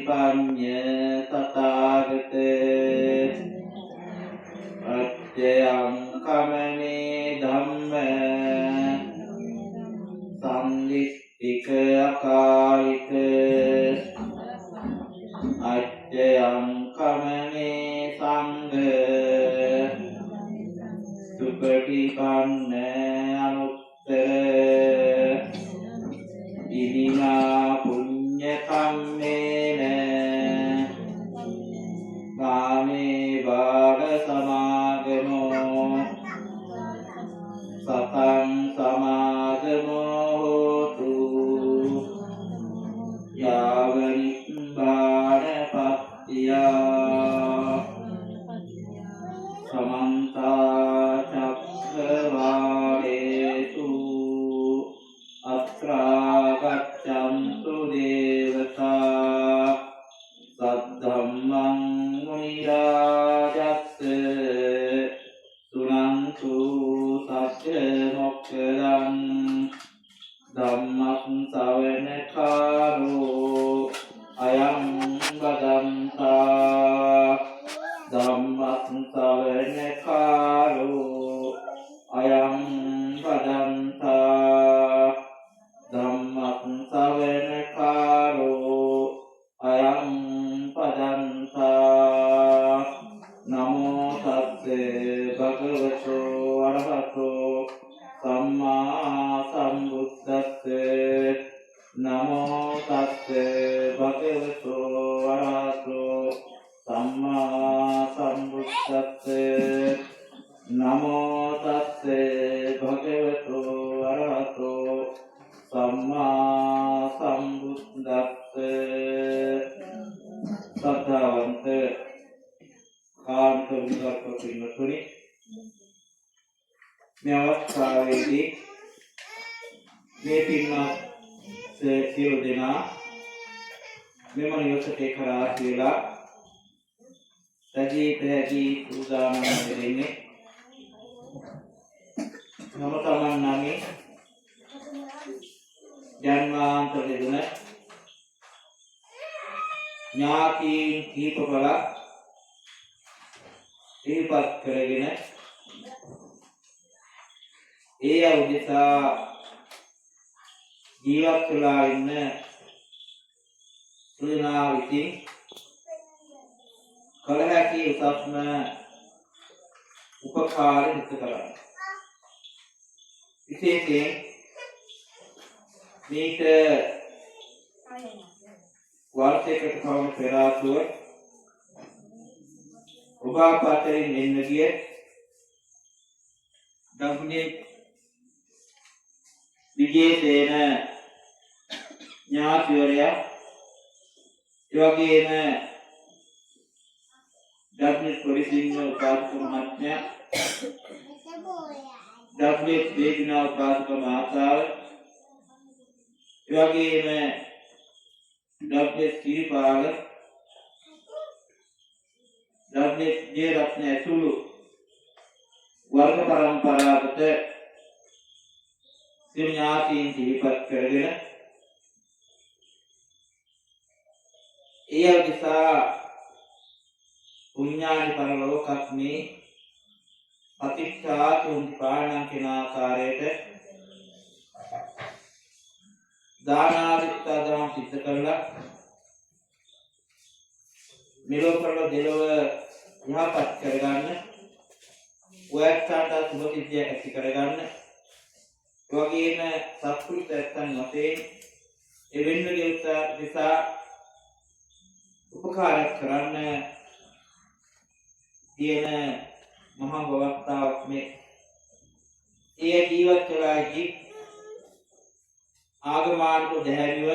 පඤ්ඤ තථාගත අච්චයං කමනේ ධම්ම සම්දිස්තික අකාලික අච්චයං කමනේ සංඝ සුපටිපන්න අනුත්තර ඉදිනා පුඤ්ඤ කම්මේන මාමේ බාල සමාගමෝ සතං සමාගමෝ හෝතු යාව නිබ්බාන පත්තියා සමන්ත චක්ඛවාලේසු අත්‍රා ගච්ඡන්තු දේවතා සද්ධම්මං මුනි රාජස්ස සුනන්තු සස්ස මොක්ඛදං ධම්මං ශ්‍රවණ කාලෝ අයං බදන්තා ධම්මං ශ්‍රවණ කාලෝ අයං බදන්තා ධම්මං ශ්‍රවණ කාලෝ අයං පදන්තා නමෝ තස්සේ භගවතෝ අරහතෝ සම්මා සම්බුද්දස්සේ නමෝ තස්සේ භගවතෝ අරහතෝ සම්මා සම්බුද්දස්සේ නමෝ තස්සේ භගවතෝ අරහතෝ සම්මා සම්බුද්දස්සේ සද්ධාවන්ත කාන්ත විගත පින්වතුනි මේ අවස්ථාවේදී මේ පින්වත් සියලු දෙනා මෙම නිවසට කරා කියලා සජී පැහැදී සූදානම් වෙන්නේ නම තමන් නමේ ජන්මාන්තර දෙදුන ඥාතීන් කීප බලක් ඉපත් කරගෙන ඒ අවුදිසා ජීවත් වෙලා ඉන්න සුදුනා විසින් කල හැකි උසස්ම උපකාර හිත කරන්න. විශේෂයෙන් මේක වර්ෂයකට පමණ පෙර ආතුව ඔබ අපතරින් එන්න ගිය දකුණේ විජේසේන ඥාතිවරයා එවැගේම දකුණේ පොලිසිංහ උපාසක මහත්මයා දකුණේ වේදිනා උපාසක මහතාව එවැගේම දකුණේ සීපාල දකුණේ ජයරත්න ඇතුළු වර්ග පරම්පරාවට ඥාතීන් සිහිපත් කරගෙන ඒ නිසා පුඤ්ඤානි පරලෝකස්මේ අතික්ෂාතුන් පාණං කියන ආකාරයට දානාදිත්‍යදම් සිද්ධ කරලා මෙලොව දෙලොව යහපත් කරගන්න ඔයත්ට සුභසිද්ධිය ඇති කරගන්න වගේම සත්පුරුෂයන් වශයෙන් එවෙන්නගේ උත්සාහ උපකාර කරන්න තියෙන මහා වවස්ථාවක් මේ ඒ ජීවත් වෙලාදී ආගමානුක දැහැමිව